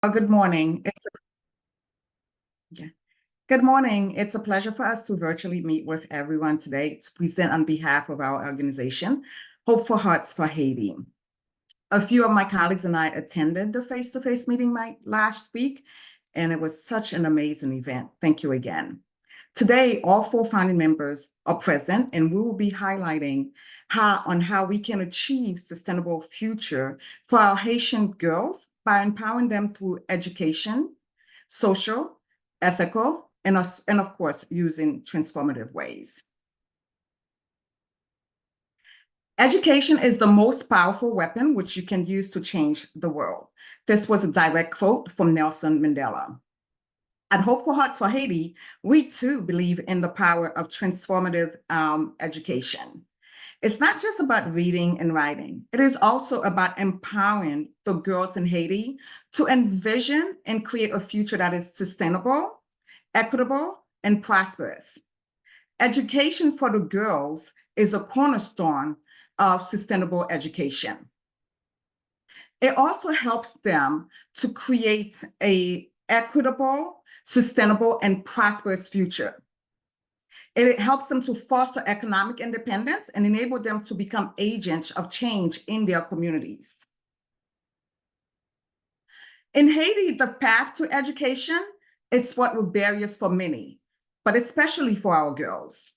Good morning. Yeah. Good morning. It's a pleasure for us to virtually meet with everyone today to present on behalf of our organization, Hope for Hearts for Haiti. A few of my colleagues and I attended the face-to-face meeting last week, and it was such an amazing event. Thank you again. Today, all four founding members are present, and we will be highlighting how we can achieve sustainable future for our Haitian girls by empowering them through education, social, ethical, and of course, using transformative ways. Education is the most powerful weapon which you can use to change the world. This was a direct quote from Nelson Mandela. At Hope for Hearts for Haiti, we too believe in the power of transformative education. It's not just about reading and writing. It is also about empowering the girls in Haiti to envision and create a future that is sustainable, equitable, and prosperous. Education for the girls is a cornerstone of sustainable education. It also helps them to create an equitable, sustainable, and prosperous future. It helps them to foster economic independence and enable them to become agents of change in their communities. In Haiti, the path to education is fraught with barriers for many, but especially for our girls.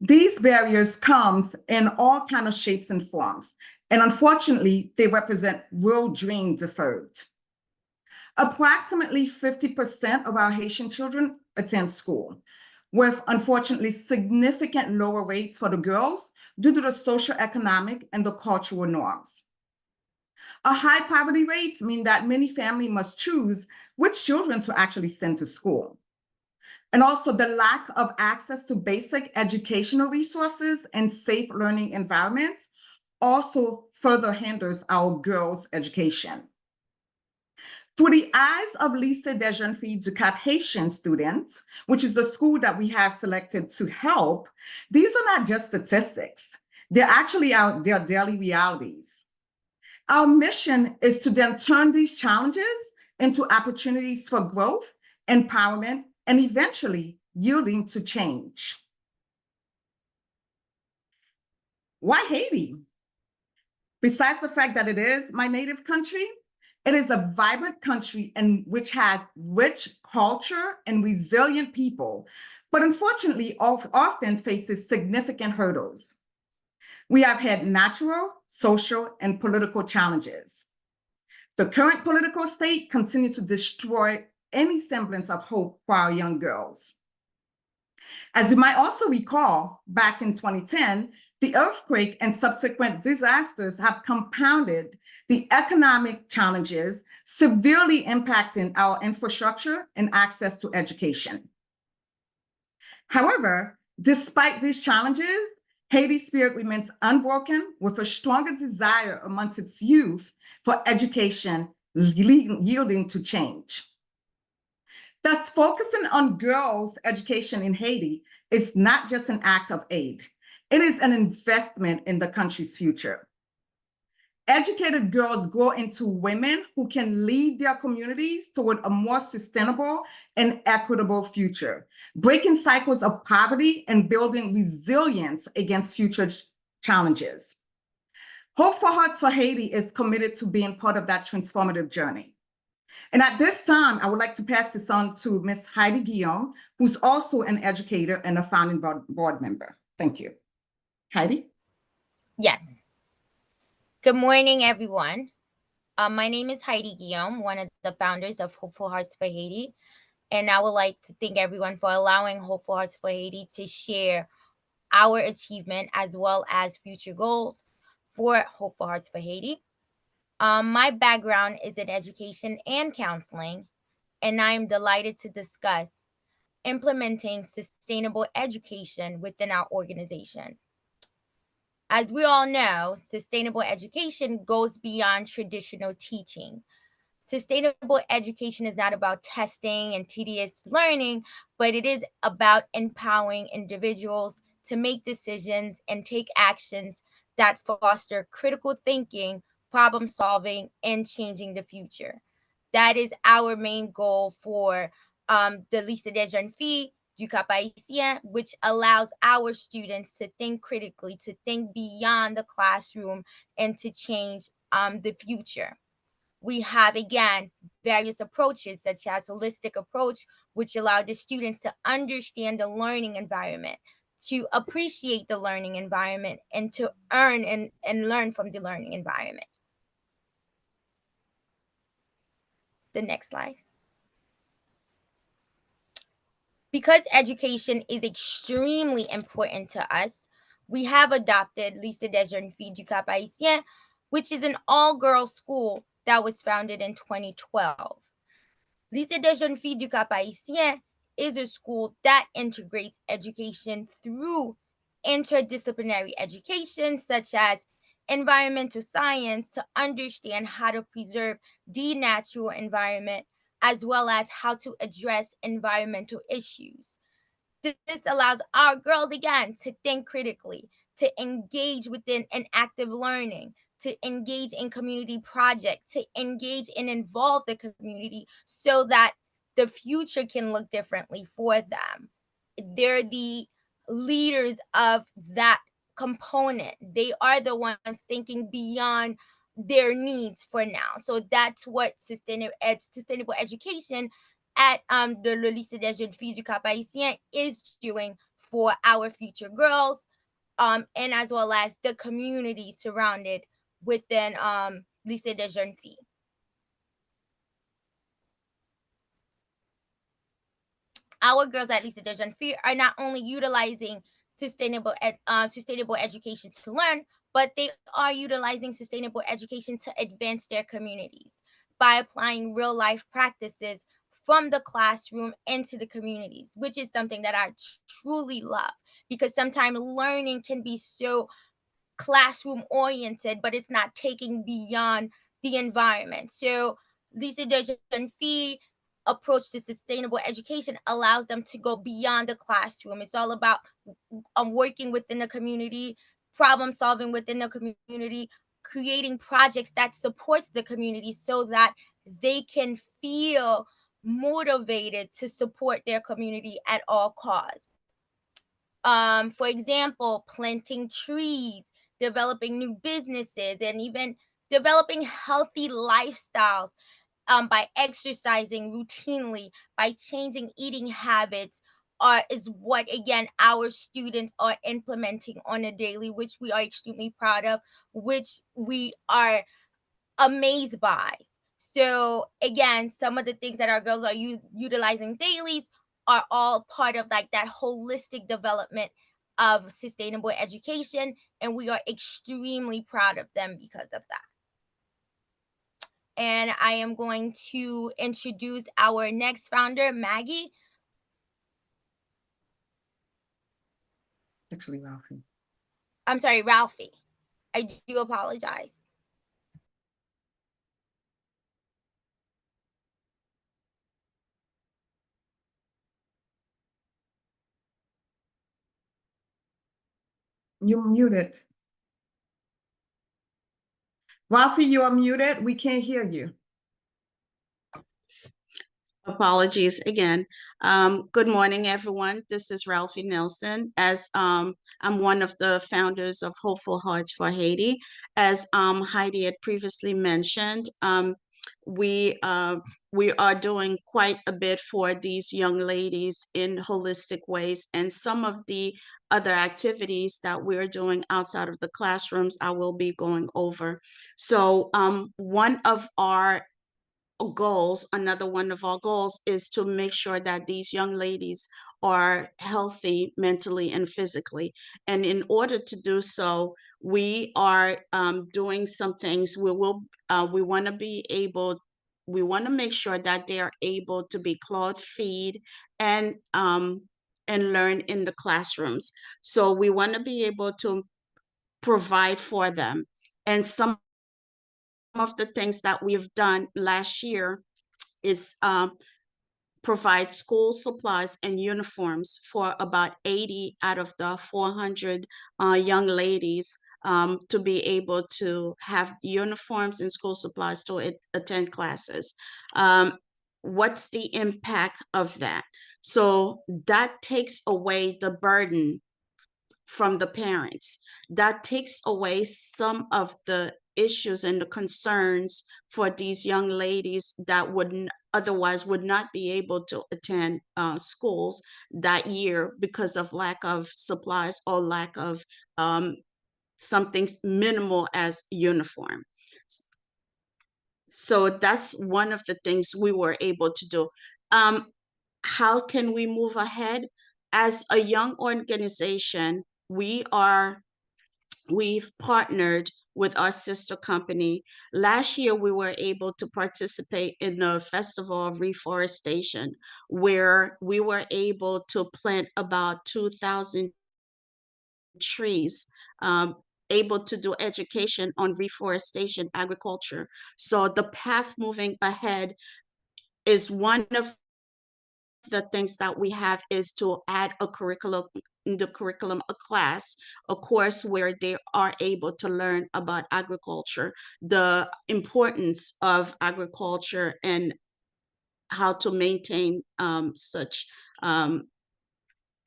These barriers come in all kinds of shapes and forms, and unfortunately, they represent real dream deferred. Approximately 50% of our Haitian children attend school, with unfortunately significant lower rates for the girls due to the social, economic, and the cultural norms. A high poverty rates mean that many families must choose which children to actually send to school. And also the lack of access to basic educational resources and safe learning environments also further hinders our girls' education. Through the eyes of Lycée des Jeunes Filles du Cap Haitian students, which is the school that we have selected to help, these are not just statistics. They're actually their daily realities. Our mission is to then turn these challenges into opportunities for growth, empowerment, and eventually yielding to change. Why Haiti? Besides the fact that it is my native country, it is a vibrant country which has rich culture and resilient people, but unfortunately often faces significant hurdles. We have had natural, social, and political challenges. The current political state continues to destroy any semblance of hope for our young girls. As you might also recall, back in 2010, the earthquake and subsequent disasters have compounded the economic challenges, severely impacting our infrastructure and access to education. However, despite these challenges, Haiti's spirit remains unbroken, with a stronger desire amongst its youth for education yielding to change. Thus, focusing on girls' education in Haiti is not just an act of aid. It is an investment in the country's future. Educated girls grow into women who can lead their communities toward a more sustainable and equitable future, breaking cycles of poverty and building resilience against future challenges. Hope for Hearts for Haiti is committed to being part of that transformative journey. And at this time, I would like to pass this on to Ms. Heidi Guillaume, who's also an educator and a founding board member. Thank you. Heidi? Yes. Good morning, everyone. My name is Heidi Guillaume, one of the founders of Hopeful Hearts for Haiti. And I would like to thank everyone for allowing Hopeful Hearts for Haiti to share our achievement as well as future goals for Hopeful Hearts for Haiti. My background is in education and counseling, and I am delighted to discuss implementing sustainable education within our organization. As we all know, sustainable education goes beyond traditional teaching. Sustainable education is not about testing and tedious learning, but it is about empowering individuals to make decisions and take actions that foster critical thinking, problem solving, and changing the future. That is our main goal for the Lycée des Jeunes Filles du Cap Haïtien, which allows our students to think critically, to think beyond the classroom, and to change the future. We have, again, various approaches, such as holistic approach, which allow the students to understand the learning environment, to appreciate the learning environment, and to earn and learn from the learning environment. The next slide. Because education is extremely important to us, we have adopted Lycée des Jeunes Filles du Cap Haïtien, which is an all-girls school that was founded in 2012. Lycée des Jeunes Filles du Cap Haïtien is a school that integrates education through interdisciplinary education, such as environmental science, to understand how to preserve the natural environment, as well as how to address environmental issues. This allows our girls, again, to think critically, to engage within an active learning, to engage in community projects, to engage and involve the community so that the future can look differently for them. They're the leaders of that component. They are the ones thinking beyond their needs for now. So that's what sustainable education at the Le Lycée des Jeunes Filles du Cap Haïtien is doing for our future girls, and as well as the community surrounded within Lycée des Jeunes Filles. Our girls at Lycée des Jeunes Filles are not only utilizing sustainable education to learn, but they are utilizing sustainable education to advance their communities by applying real life practices from the classroom into the communities, which is something that I truly love, because sometimes learning can be so classroom oriented, but it's not taking beyond the environment. So Lycée des Jeunes Filles approach to sustainable education allows them to go beyond the classroom. It's all about working within the community, problem solving within the community, creating projects that supports the community so that they can feel motivated to support their community at all costs. For example, planting trees, developing new businesses, and even developing healthy lifestyles by exercising routinely, by changing eating habits, is what, again, our students are implementing on a daily, which we are extremely proud of, which we are amazed by. So again, some of the things that our girls are utilizing dailies are all part of like that holistic development of sustainable education, and we are extremely proud of them because of that. And I am going to introduce our next founder, Maggie. Actually, Ralphie. I'm sorry, Ralphie. I do apologize. You're muted. Ralphie, you are muted. We can't hear you. Apologies again. Good morning, everyone. This is Ralphie Nelson. As I'm one of the founders of Hopeful Hearts for Haiti. As Heidi had previously mentioned, we are doing quite a bit for these young ladies in holistic ways, and some of the other activities that we're doing outside of the classrooms I will be going over. So one of our goals, another one of our goals, is to make sure that these young ladies are healthy mentally and physically. And in order to do so, we are doing some things. We want to be able, we want to make sure that they are able to be clothed, feed, and learn in the classrooms. So we want to be able to provide for them. And some of the things that we've done last year is provide school supplies and uniforms for about 80 out of the 400 young ladies to be able to have uniforms and school supplies to attend classes. What's the impact of that? So that takes away the burden from the parents. That takes away some of the issues and the concerns for these young ladies that would otherwise would not be able to attend schools that year because of lack of supplies or lack of something minimal as uniform. So that's one of the things we were able to do. How can we move ahead? As a young organization, we've partnered with our sister company. Last year, we were able to participate in the Festival of Reforestation, where we were able to plant about 2,000 trees, able to do education on reforestation agriculture. So the path moving ahead is one of the things that we have is to add a curriculum in the curriculum, a class, a course where they are able to learn about agriculture, the importance of agriculture, and how to maintain such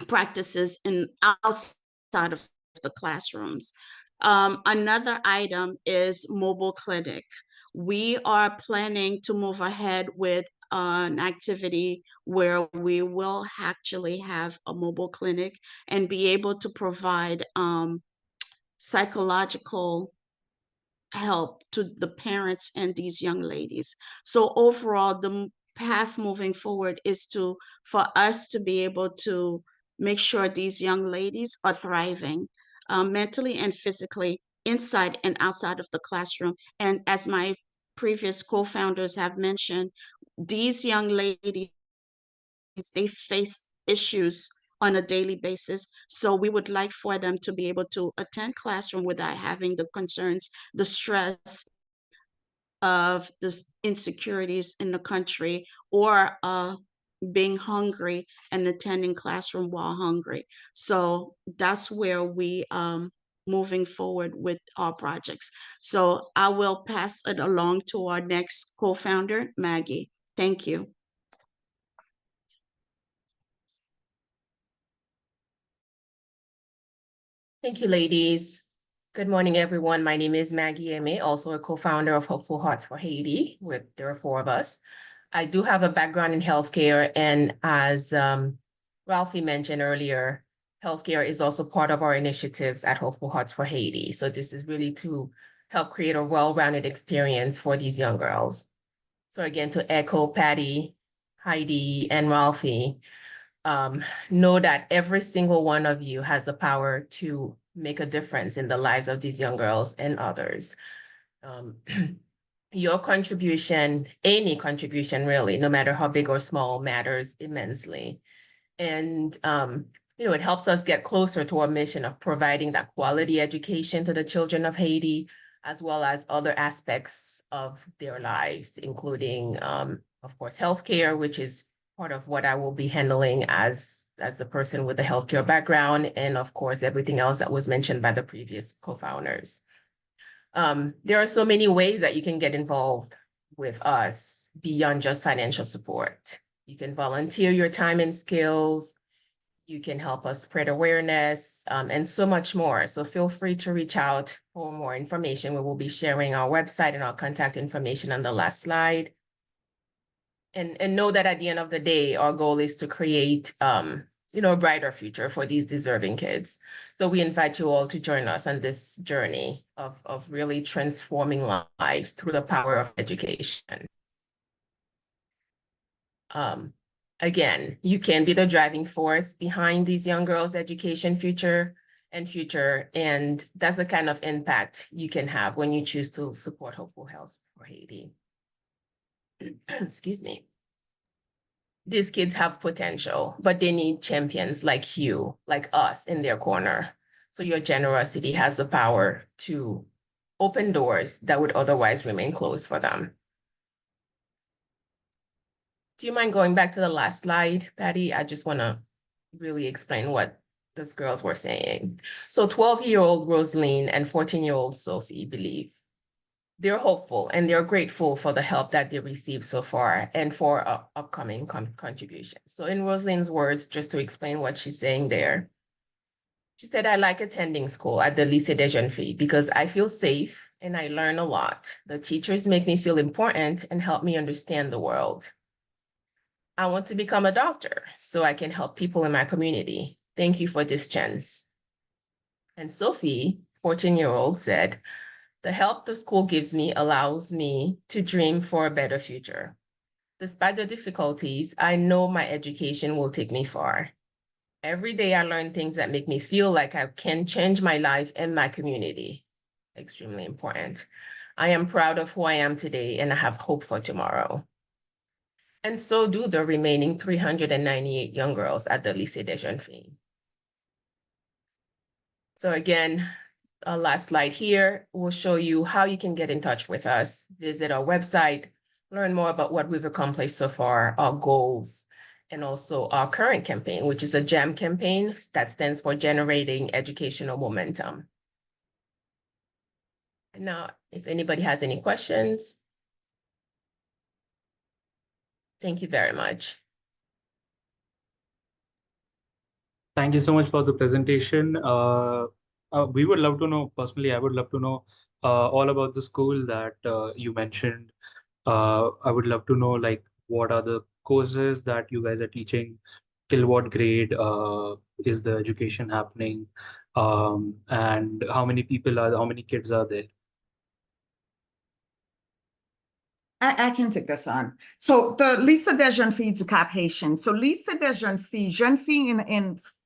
practices in outside of the classrooms. Another item is mobile clinic. We are planning to move ahead with an activity where we will actually have a mobile clinic and be able to provide psychological help to the parents and these young ladies. So overall, the path moving forward is for us to be able to make sure these young ladies are thriving mentally and physically inside and outside of the classroom. And as my previous co-founders have mentioned, these young ladies, they face issues on a daily basis. So we would like for them to be able to attend classroom without having the concerns, the stress of the insecurities in the country, or being hungry and attending classroom while hungry. So that's where we moving forward with our projects. So I will pass it along to our next co-founder, Maggie. Thank you. Thank you, ladies. Good morning, everyone. My name is Maggie Eme, also a co-founder of Hopeful Hearts for Haiti. There are 4 of us. I do have a background in healthcare, and as Ralphie mentioned earlier, healthcare is also part of our initiatives at Hopeful Hearts for Haiti. So this is really to help create a well-rounded experience for these young girls. So again, to echo Patty, Heidi, and Ralphie, know that every single one of you has the power to make a difference in the lives of these young girls and others. Your contribution, any contribution really, no matter how big or small, matters immensely. And it helps us get closer to our mission of providing that quality education to the children of Haiti, as well as other aspects of their lives, including, of course, healthcare, which is part of what I will be handling as the person with the healthcare background, and of course, everything else that was mentioned by the previous co-founders. There are so many ways that you can get involved with us beyond just financial support. You can volunteer your time and skills. You can help us spread awareness, and so much more. So feel free to reach out for more information. We will be sharing our website and our contact information on the last slide. And know that at the end of the day, our goal is to create a brighter future for these deserving kids. So we invite you all to join us on this journey of really transforming lives through the power of education. Again, you can be the driving force behind these young girls' education future, and that's the kind of impact you can have when you choose to support Hopeful Health for Haiti. Excuse me. These kids have potential, but they need champions like you, like us, in their corner. So your generosity has the power to open doors that would otherwise remain closed for them. Do you mind going back to the last slide, Patty? I just want to really explain what those girls were saying. So 12-year-old Rosaline and 14-year-old Sophie believe. They're hopeful and they're grateful for the help that they received so far and for upcoming contributions. So in Rosaline's words, just to explain what she's saying there, she said, I like attending school at the Lycée des Jeunes Filles because I feel safe and I learn a lot. The teachers make me feel important and help me understand the world. I want to become a doctor so I can help people in my community. Thank you for this chance. And Sophie, 14-year-old, said, the help the school gives me allows me to dream for a better future. Despite the difficulties, I know my education will take me far. Every day I learn things that make me feel like I can change my life and my community. Extremely important. I am proud of who I am today and I have hope for tomorrow. And so do the remaining 398 young girls at the Lycée des Jeunes Filles. So again, our last slide here will show you how you can get in touch with us. Visit our website, learn more about what we've accomplished so far, our goals, and also our current campaign, which is a GEM campaign that stands for Generating Educational Momentum. And now, if anybody has any questions. Thank you very much. Thank you so much for the presentation. We would love to know, personally, I would love to know all about the school that you mentioned. I would love to know, like, what are the courses that you guys are teaching, till what grade is the education happening, and how many kids are there? I can take this on. So the Lycée des Jeunes Filles du Cap Haïtien. So Lycée des Jeunes filles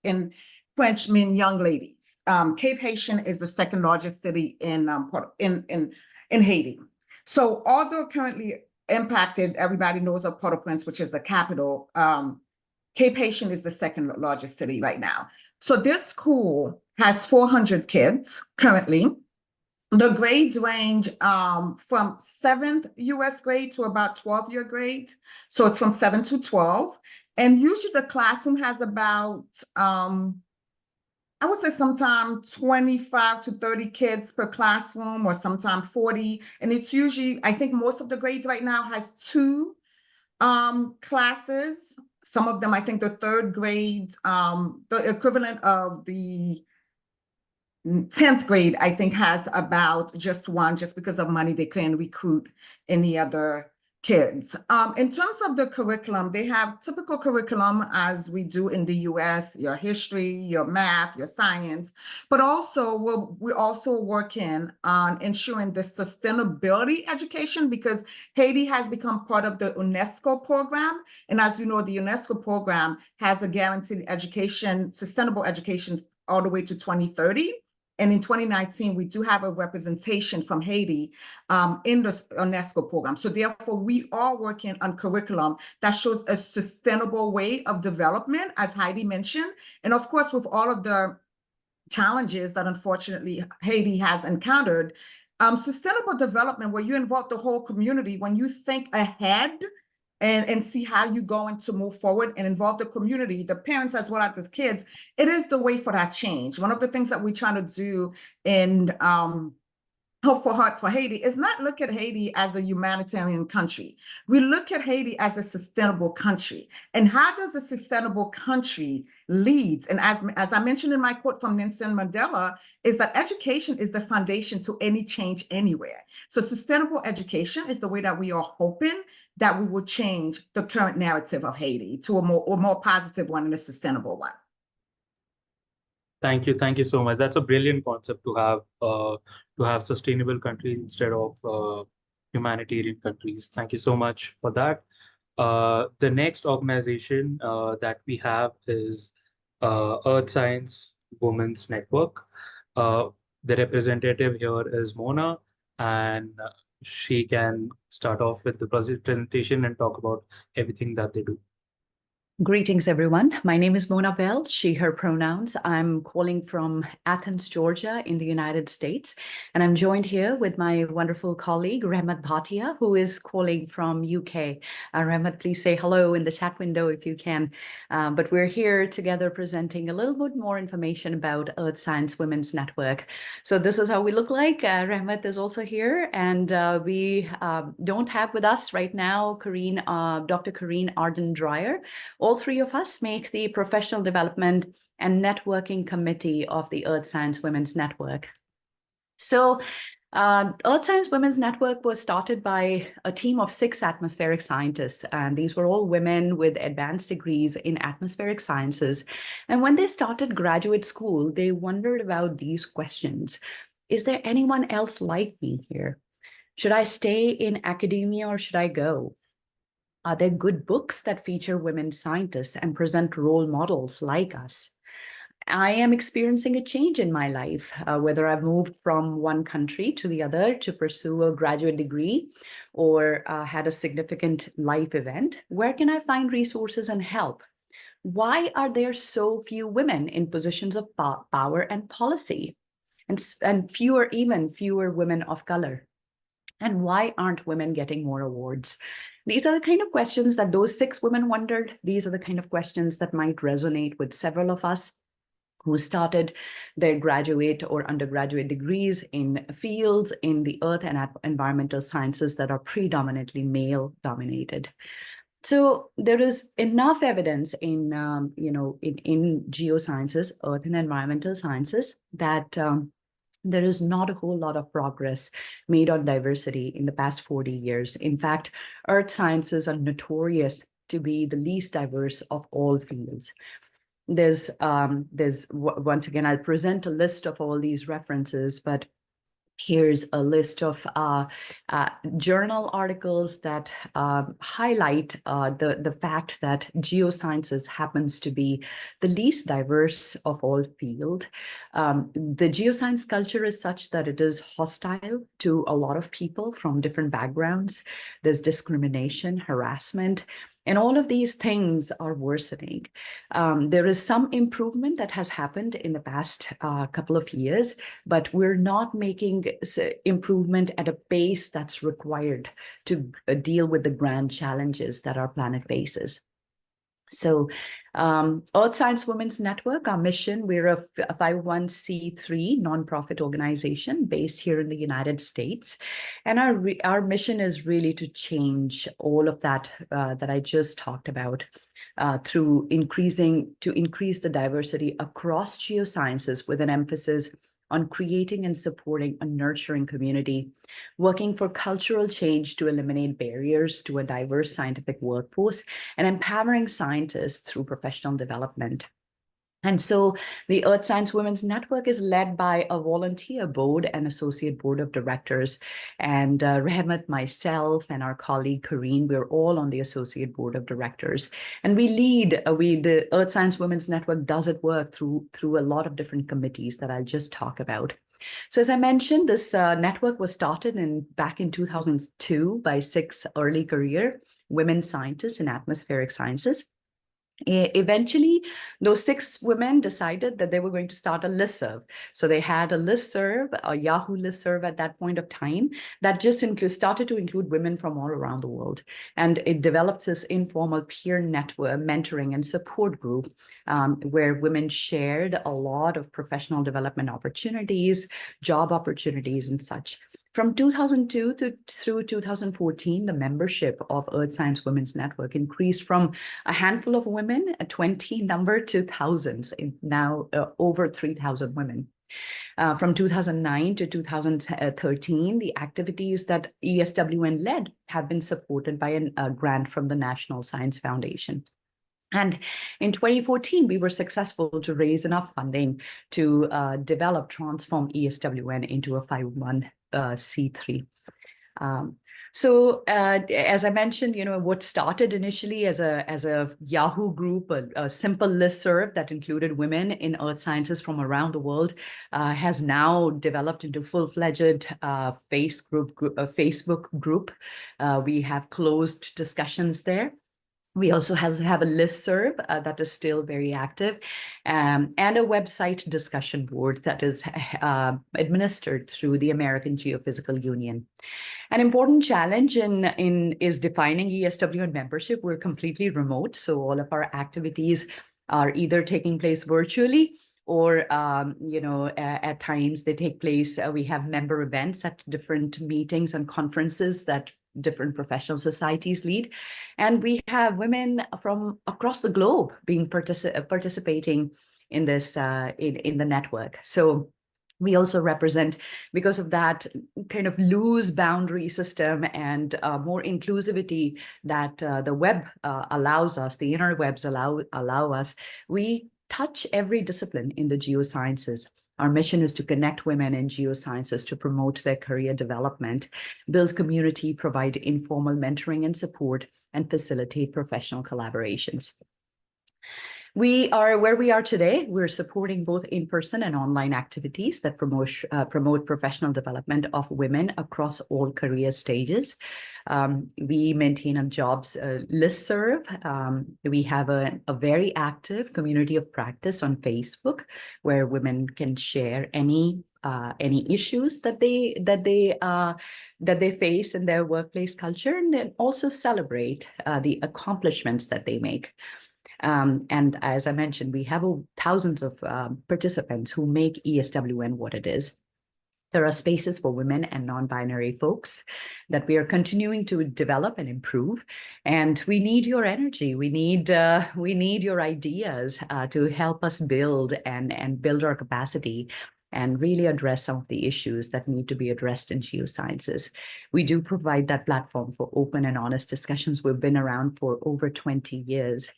in French mean young ladies. Cape Haitian is the second largest city in Haiti. So although currently impacted, everybody knows of Port-au-Prince, which is the capital. Cape Haitian is the second largest city right now. So this school has 400 kids currently. The grades range from 7th US grade to about 12th year grade. So it's from 7 to 12. And usually the classroom has about, I would say sometimes 25 to 30 kids per classroom, or sometimes 40. And it's usually, I think most of the grades right now has 2 classes. Some of them, I think the 3rd grade, the equivalent of the 10th grade, I think, has about just 1, just because of money. They couldn't recruit any other kids. In terms of the curriculum, they have typical curriculum as we do in the US, your history, your math, your science, but also we're also working on ensuring the sustainability education, because Haiti has become part of the UNESCO program. And as you know, the UNESCO program has a guaranteed education, sustainable education all the way to 2030. And in 2019, we do have a representation from Haiti in the UNESCO program. So therefore, we are working on curriculum that shows a sustainable way of development, as Heidi mentioned. And of course, with all of the challenges that unfortunately Haiti has encountered, sustainable development, where you involve the whole community, when you think ahead and see how you're going to move forward and involve the community, the parents as well as the kids, it is the way for that change. One of the things that we're trying to do in Hope for Hearts for Haiti is not look at Haiti as a humanitarian country. We look at Haiti as a sustainable country. And how does a sustainable country leads? And as I mentioned in my quote from Nelson Mandela, is that education is the foundation to any change anywhere. So sustainable education is the way that we are hoping that we will change the current narrative of Haiti to a more positive one and a sustainable one. Thank you so much. That's a brilliant concept to have sustainable countries instead of humanitarian countries. Thank you so much for that. The next organization that we have is Earth Science Women's Network. The representative here is Mona, and she can start off with the presentation and talk about everything that they do. Greetings, everyone. My name is Mona Bell, she, her pronouns. I'm calling from Athens, Georgia, in the United States. And I'm joined here with my wonderful colleague, Rehmat Bhatia, who is calling from UK. Rehmat, please say hello in the chat window if you can. But we're here together presenting a little bit more information about Earth Science Women's Network. So this is how we look like. Rehmat is also here. And we don't have with us right now Dr. Karine Arden-Dreyer. All three of us make the Professional Development and Networking Committee of the Earth Science Women's Network. So Earth Science Women's Network was started by a team of 6 atmospheric scientists, and these were all women with advanced degrees in atmospheric sciences. And when they started graduate school, they wondered about these questions. Is there anyone else like me here? Should I stay in academia or should I go? Are there good books that feature women scientists and present role models like us? I am experiencing a change in my life, whether I've moved from one country to the other to pursue a graduate degree or had a significant life event. Where can I find resources and help? Why are there so few women in positions of power and policy, and fewer women of color? And why aren't women getting more awards? These are the kind of questions that those 6 women wondered. These are the kind of questions that might resonate with several of us who started their graduate or undergraduate degrees in fields in the earth and environmental sciences that are predominantly male-dominated. So there is enough evidence in geosciences, earth and environmental sciences, that there is not a whole lot of progress made on diversity in the past 40 years. In fact, earth sciences are notorious to be the least diverse of all fields. There's once again, I'll present a list of all these references, but here's a list of journal articles that highlight the fact that geosciences happens to be the least diverse of all fields. The geoscience culture is such that it is hostile to a lot of people from different backgrounds. There's discrimination, harassment, and all of these things are worsening. There is some improvement that has happened in the past couple of years, but we're not making improvement at a pace that's required to deal with the grand challenges that our planet faces. So Earth Science Women's Network, our mission, we're a 501c3 nonprofit organization based here in the United States. And our mission is really to change all of that that I just talked about through increase the diversity across geosciences with an emphasis on creating and supporting a nurturing community, working for cultural change to eliminate barriers to a diverse scientific workforce, and empowering scientists through professional development. And so the Earth Science Women's Network is led by a volunteer board and associate board of directors. And Rehmat, myself, and our colleague Karine, we're all on the associate board of directors. And we lead, the Earth Science Women's Network does its work through a lot of different committees that I'll just talk about. So as I mentioned, this network was started back in 2002 by 6 early career women scientists in atmospheric sciences. Eventually, those 6 women decided that they were going to start a listserv. So they had a listserv, a Yahoo listserv at that point of time, that just started to include women from all around the world. And it developed this informal peer network, mentoring and support group, where women shared a lot of professional development opportunities, job opportunities, and such. From 2002 through 2014, the membership of Earth Science Women's Network increased from a handful of women, a 20 number, to thousands, now over 3,000 women. From 2009 to 2013, the activities that ESWN led have been supported by a grant from the National Science Foundation. And in 2014, we were successful to raise enough funding to transform ESWN into a 501c3. So as I mentioned, what started initially as a Yahoo group, a simple listserv that included women in earth sciences from around the world, has now developed into full-fledged Facebook group. We have closed discussions there. We also have a listserv that is still very active, and a website discussion board that is administered through the American Geophysical Union. An important challenge is defining ESWN membership. We're completely remote, so all of our activities are either taking place virtually or at times they take place. We have member events at different meetings and conferences that different professional societies lead, and we have women from across the globe being participating in this in the network. So we also represent, because of that kind of loose boundary system and more inclusivity that the web allows us, the interwebs allow us, we touch every discipline in the geosciences. Our mission is to connect women in geosciences to promote their career development, build community, provide informal mentoring and support, and facilitate professional collaborations. We are where we are today. We're supporting both in-person and online activities that promote professional development of women across all career stages. We maintain a jobs listserv. We have a very active community of practice on Facebook, where women can share any issues that they face in their workplace culture, and then also celebrate the accomplishments that they make. And as I mentioned, we have thousands of participants who make ESWN what it is. There are spaces for women and non-binary folks that we are continuing to develop and improve. And we need your energy. We need your ideas to help us build and build our capacity and really address some of the issues that need to be addressed in geosciences. We do provide that platform for open and honest discussions. We've been around for over 20 years.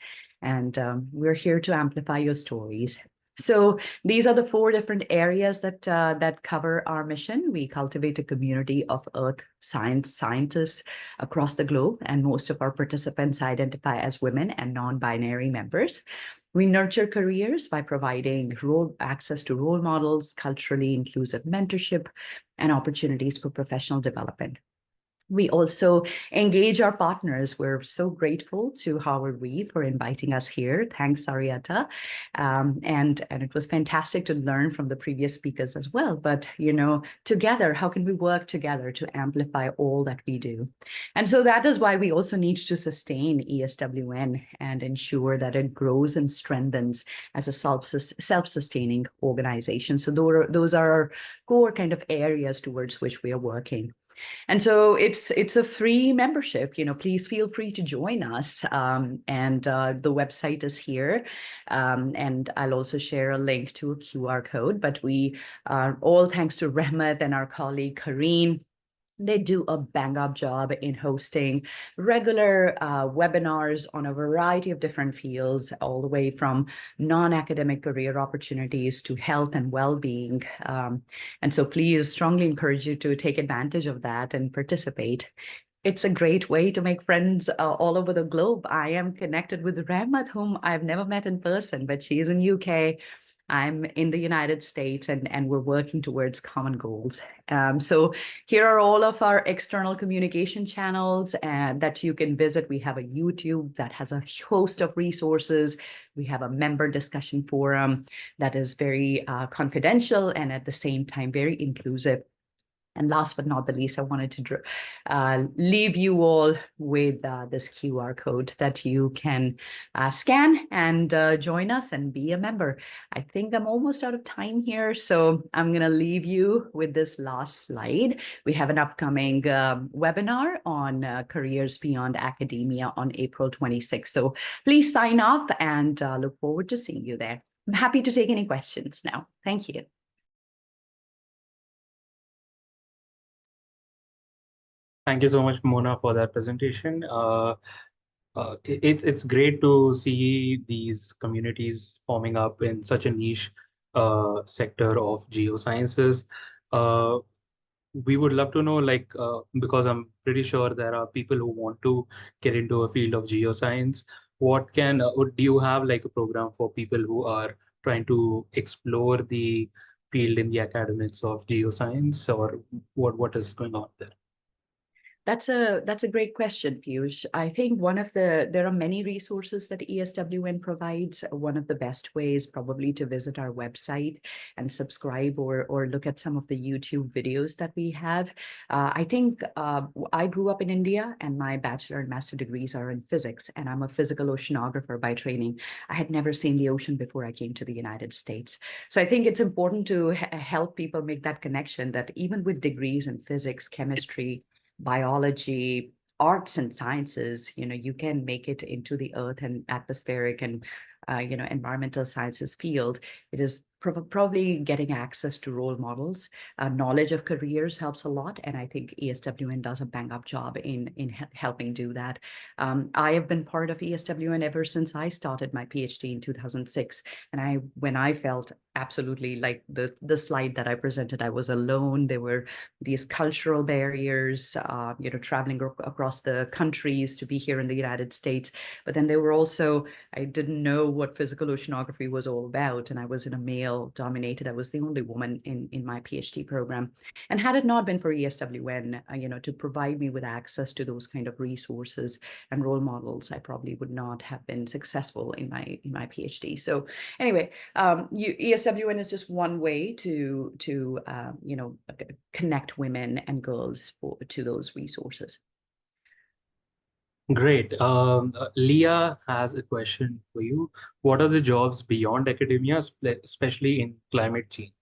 And we're here to amplify your stories. So these are the 4 different areas that cover our mission. We cultivate a community of earth scientists across the globe, and most of our participants identify as women and non-binary members. We nurture careers by providing access to role models, culturally inclusive mentorship, and opportunities for professional development. We also engage our partners. We're so grateful to Howard Reed for inviting us here. Thanks, Arietta. And it was fantastic to learn from the previous speakers as well. But, together, how can we work together to amplify all that we do? And so that is why we also need to sustain ESWN and ensure that it grows and strengthens as a self-sustaining organization. So those are our core kind of areas towards which we are working. And so it's a free membership. Please feel free to join us. And the website is here. And I'll also share a link to a QR code. But we are all thanks to Rehmat and our colleague Kareen. They do a bang-up job in hosting regular webinars on a variety of different fields, all the way from non-academic career opportunities to health and well-being. And so please strongly encourage you to take advantage of that and participate. It's a great way to make friends all over the globe. I am connected with Rehmat, whom I've never met in person, but she's in UK. I'm in the United States, and we're working towards common goals. So here are all of our external communication channels that you can visit. We have a YouTube that has a host of resources. We have a member discussion forum that is very confidential and at the same time very inclusive. And last but not the least, I wanted to leave you all with this QR code that you can scan and join us and be a member. I think I'm almost out of time here, so I'm going to leave you with this last slide. We have an upcoming webinar on careers beyond academia on April 26th. So please sign up, and look forward to seeing you there. I'm happy to take any questions now. Thank you. Thank you so much, Mona, for that presentation. It's great to see these communities forming up in such a niche sector of geosciences. We would love to know, because I'm pretty sure there are people who want to get into a field of geoscience. Do you have like a program for people who are trying to explore the field in the academics of geoscience, or what is going on there? That's a great question, Piyush. I think there are many resources that ESWN provides. One of the best ways probably to visit our website and subscribe or look at some of the YouTube videos that we have. I think I grew up in India and my bachelor and master degrees are in physics, and I'm a physical oceanographer by training. I had never seen the ocean before I came to the United States. So I think it's important to help people make that connection that even with degrees in physics, chemistry, biology, arts and sciences, you can make it into the earth and atmospheric and environmental sciences field. It is probably getting access to role models. Knowledge of careers helps a lot, and I think ESWN does a bang up job in helping do that. I have been part of ESWN ever since I started my PhD in 2006, and when I felt absolutely like the slide that I presented, I was alone. There were these cultural barriers, traveling across the countries to be here in the United States. But then there were also, I didn't know what physical oceanography was all about, and I was in a male dominated. I was the only woman in my PhD program. And had it not been for ESWN, to provide me with access to those kind of resources and role models, I probably would not have been successful in my PhD. So anyway, ESWN is just one way to connect women and girls to those resources. Great. Leah has a question for you. What are the jobs beyond academia, especially in climate change?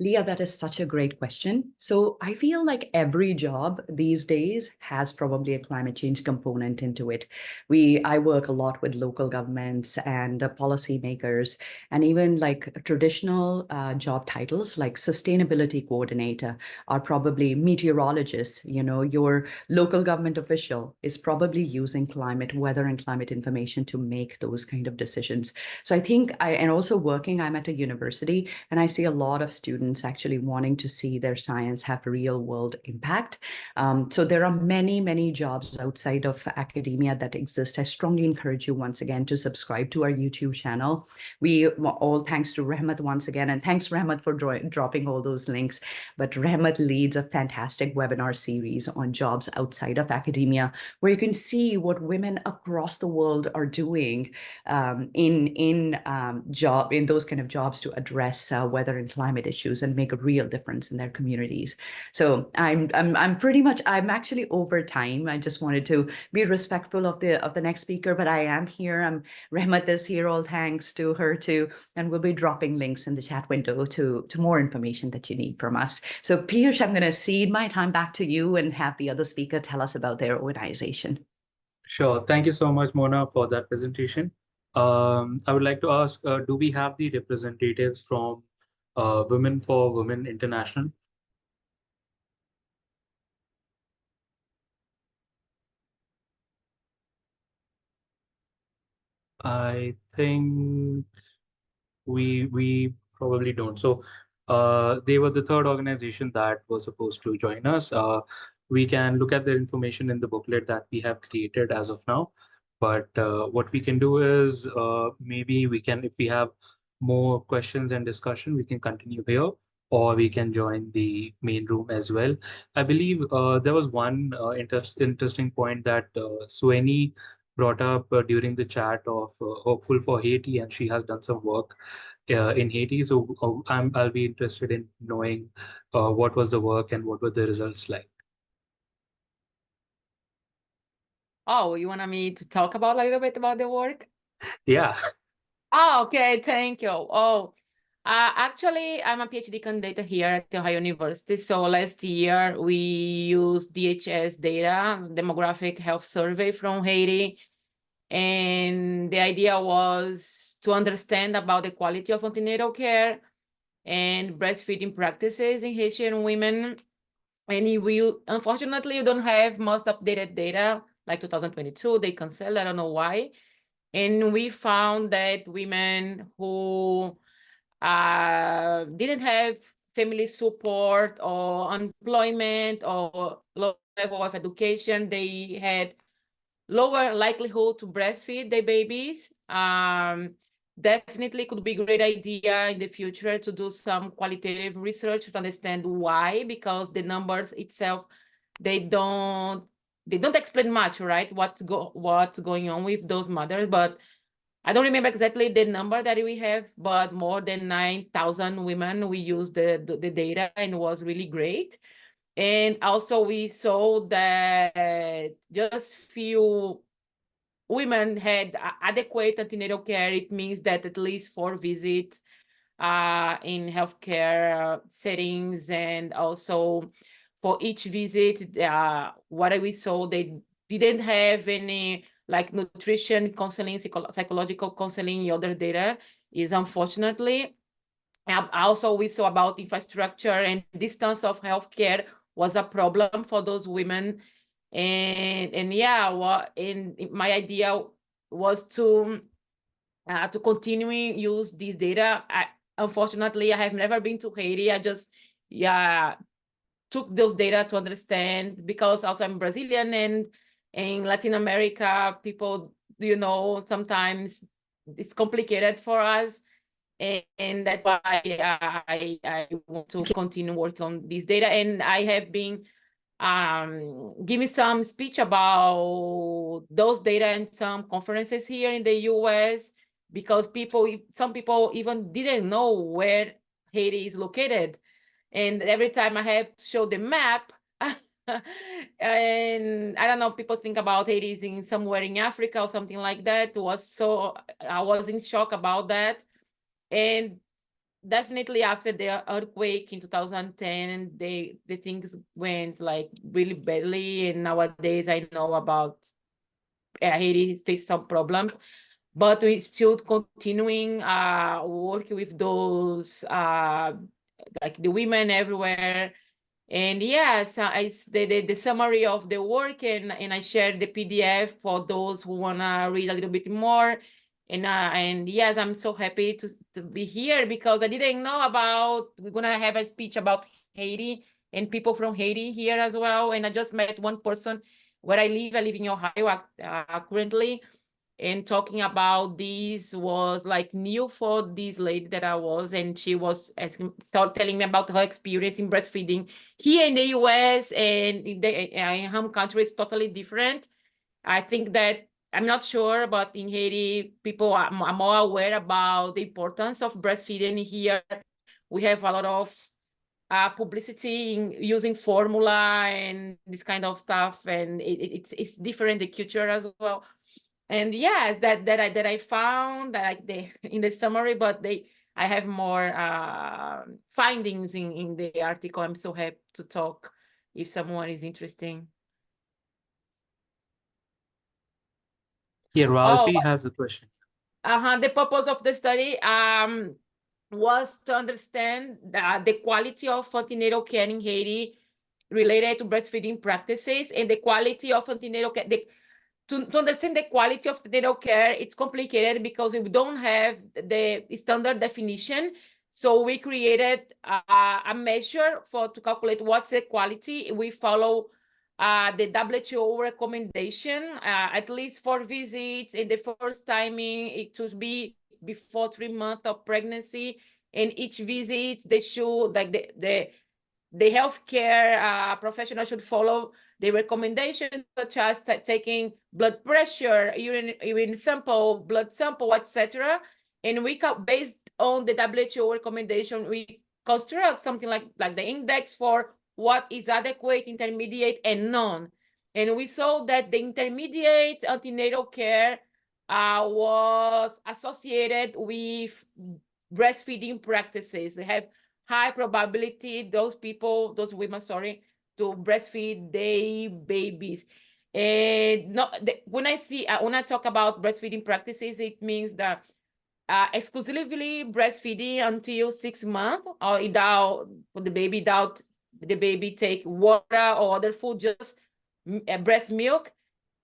Leah, that is such a great question. So I feel like every job these days has probably a climate change component into it. I work a lot with local governments and policymakers, and even like traditional job titles like sustainability coordinator are probably meteorologists. Your local government official is probably using climate weather and climate information to make those kind of decisions. So I think and also I'm at a university, and I see a lot of students actually wanting to see their science have real world impact. So there are many, many jobs outside of academia that exist. I strongly encourage you once again to subscribe to our YouTube channel. We all thanks to Rehmat once again, and thanks Rehmat for dropping all those links. But Rehmat leads a fantastic webinar series on jobs outside of academia, where you can see what women across the world are doing in those kind of jobs to address weather and climate issues and make a real difference in their communities. So I'm actually over time. I just wanted to be respectful of the next speaker, but I am here. Rehmat is here, all thanks to her too, and we'll be dropping links in the chat window to more information that you need from us. So Piyush, I'm going to cede my time back to you and have the other speaker tell us about their organization. Sure. Thank you so much, Mona, for that presentation. I would like to ask, do we have the representatives from Women for Women International? I think we probably don't. So they were the third organization that was supposed to join us. We can look at the information in the booklet that we have created as of now. But what we can do is maybe we can, if we have more questions and discussion, we can continue here, or we can join the main room as well. I believe there was one interesting point that Sueni brought up during the chat of Hopeful for Haiti, and she has done some work in Haiti. So I'll be interested in knowing what was the work and what were the results like. Oh, you want me to talk about a little bit about the work? Yeah. Oh, okay, thank you. Oh, actually, I'm a PhD candidate here at the Ohio University. So last year, we used DHS data, demographic health survey from Haiti. And the idea was to understand about the quality of antenatal care and breastfeeding practices in Haitian women. And unfortunately, you don't have most updated data, like 2022, they canceled, I don't know why. And we found that women who didn't have family support or employment or low level of education, they had lower likelihood to breastfeed their babies. Definitely could be a great idea in the future to do some qualitative research to understand why, because the numbers itself, they don't they don't explain much, right? What's going on with those mothers, but I don't remember exactly the number that we have, but more than 9,000 women, we used the data, and it was really great. And also we saw that just few women had adequate antenatal care. It means that at least 4 visits in healthcare settings, and also for each visit, what we saw, they didn't have any like nutrition counseling, psychological counseling. The other data is unfortunately. Also, we saw about infrastructure and distance of healthcare was a problem for those women. And yeah, and my idea was to continue use this data. Unfortunately, I have never been to Haiti. I just took those data to understand, because also I'm Brazilian, and in Latin America, people, sometimes it's complicated for us. And that's why I want to continue working on this data. And I have been giving some speech about those data in some conferences here in the US, because some people even didn't know where Haiti is located. And every time I have to show the map, and I don't know, people think about Haiti is in somewhere in Africa or something like that. I was in shock about that. And definitely after the earthquake in 2010, the things went like really badly. And nowadays I know about Haiti faced some problems, but we still continuing working with those like the women everywhere. And yes, it's the summary of the work, and I shared the PDF for those who wanna read a little bit more. And yes, I'm so happy to be here, because I didn't know about, we're gonna have a speech about Haiti and people from Haiti here as well. And I just met one person where I live in Ohio currently. And talking about this was like new for this lady that I was, and she was telling me about her experience in breastfeeding here in the US, and in home country is totally different. I think that, I'm not sure, but in Haiti, people are more aware about the importance of breastfeeding. Here, we have a lot of publicity in using formula and this kind of stuff, and it's different, the culture as well. And yes, that I found that in the summary, but I have more findings in the article. I'm so happy to talk if someone is interested. Yeah, Oh, Ralphie has a question. the purpose of the study was to understand the quality of antenatal care in Haiti related to breastfeeding practices, and the quality of antenatal care. To understand the quality of antenatal care, it's complicated because we don't have the standard definition. So we created a measure to calculate what's the quality. We follow the WHO recommendation, at least 4 visits. In the first timing, it should be before 3 months of pregnancy. And each visit, they should, like the healthcare professional should follow the recommendations, such as taking blood pressure, urine sample, blood sample, etc. And based on the WHO recommendation, we construct something like the index for what is adequate, intermediate, and none. And we saw that the intermediate antenatal care was associated with breastfeeding practices. They have high probability, those women, to breastfeed their babies. And when I talk about breastfeeding practices, it means that exclusively breastfeeding until 6 months, or without the baby take water or other food, just breast milk.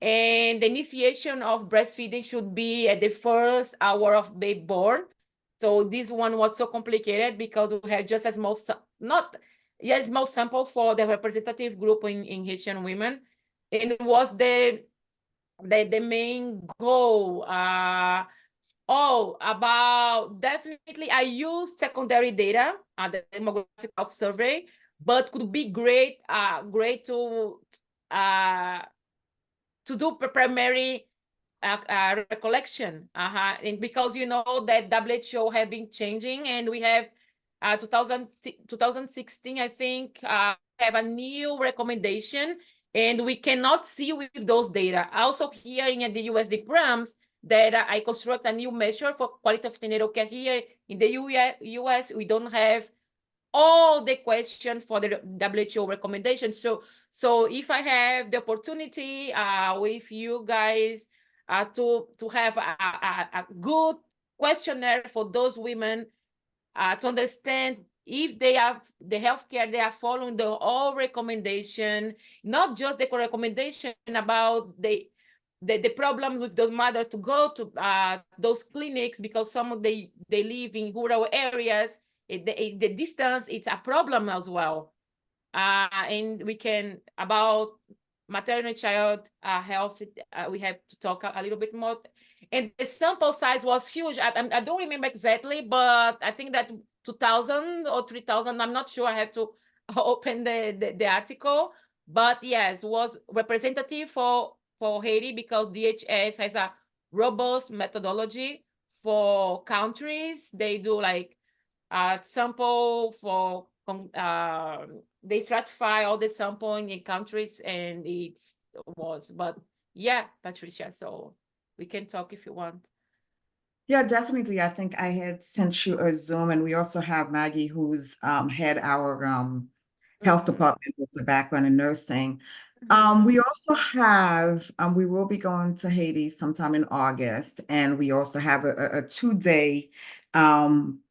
And the initiation of breastfeeding should be at the first hour of baby born. So this one was so complicated because we had just a small sample for the representative group in Haitian women. And it was the main goal. Definitely I used secondary data, the demographic of survey, but could be great to to do primary recollection. And because you know that WHO have been changing, and we have 2016, I think, have a new recommendation, and we cannot see with those data. Also here in the USD programs, that I construct a new measure for quality of prenatal care here in the US. We don't have all the questions for the WHO recommendation. So if I have the opportunity with you guys to have a good questionnaire for those women to understand if they are the healthcare, they are following the all recommendation, not just the recommendation about the problems with those mothers to go to those clinics, because some of they live in rural areas. The distance, it's a problem as well. And we can, about maternal child health, we have to talk a little bit more. And the sample size was huge. I don't remember exactly, but I think that 2,000 or 3,000, I'm not sure, I have to open the article. But yes, was representative for Haiti, because DHS has a robust methodology for countries. They do like sample for, they stratify all the sampling in countries, and it was, but yeah, Patricia, so we can talk if you want. Yeah, definitely. I think I had sent you a Zoom, and we also have Maggie, who's had our health department with the background in nursing. We also have, we will be going to Haiti sometime in August, and we also have a 2-day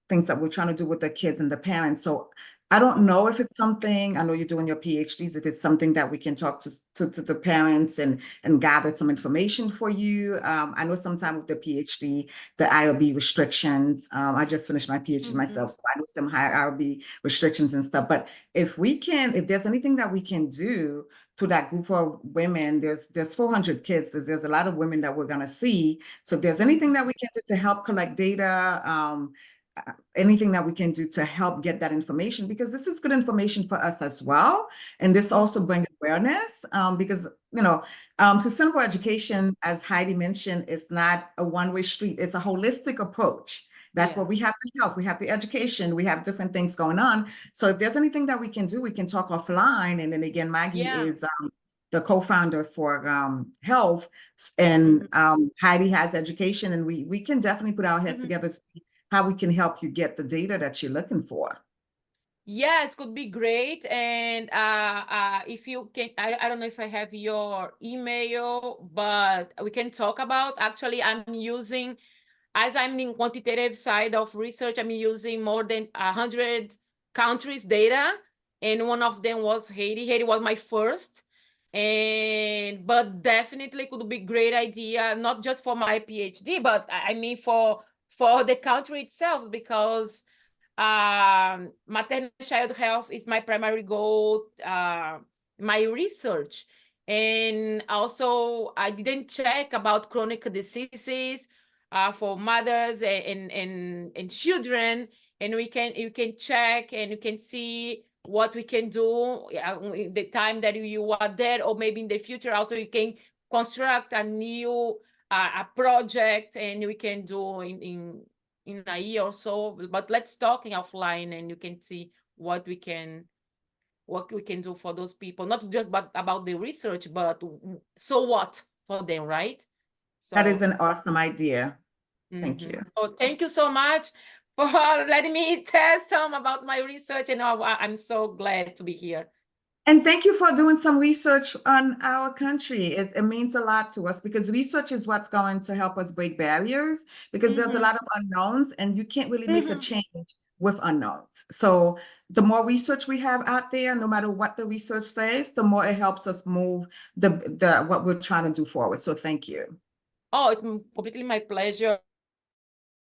things that we're trying to do with the kids and the parents. So I don't know if it's something, I know you're doing your PhDs, if it's something that we can talk to the parents and gather some information for you. I know sometime with the PhD, the IRB restrictions, I just finished my PhD myself, so I know some high IRB restrictions and stuff. But if there's anything that we can do to that group of women, there's 400 kids, there's a lot of women that we're gonna see. So if there's anything that we can do to help collect data, anything that we can do to help get that information, because this is good information for us as well. And this also brings awareness, because, you know, sustainable education, as Heidi mentioned, is not a one-way street. It's a holistic approach. That's what we have the health, we have the education, we have different things going on. So if there's anything that we can do, we can talk offline. And then again, Maggie is the co-founder for health, and Heidi has education, and we can definitely put our heads together to see how we can help you get the data that you're looking for. Yes, could be great. And if you can, I don't know if I have your email, but we can talk about, actually, I'm using, as I'm in quantitative side of research, I'm using more than 100 countries data. And one of them was Haiti. Haiti was my first. But definitely could be great idea, not just for my PhD, but I mean for the country itself, because maternal child health is my primary goal, my research. And also I didn't check about chronic diseases for mothers and children, and you can check and you can see what we can do the time that you are there, or maybe in the future also you can construct a new a project, and we can do in a year or so. But let's talk offline, and you can see what we can do for those people, not just about the research, but so what for them, right? So that is an awesome idea. Thank you. Oh, thank you so much for letting me tell some about my research, and I'm so glad to be here. And thank you for doing some research on our country. It means a lot to us, because research is what's going to help us break barriers, because there's a lot of unknowns, and you can't really make a change with unknowns. So the more research we have out there, no matter what the research says, the more it helps us move what we're trying to do forward. So thank you. Oh, it's completely my pleasure.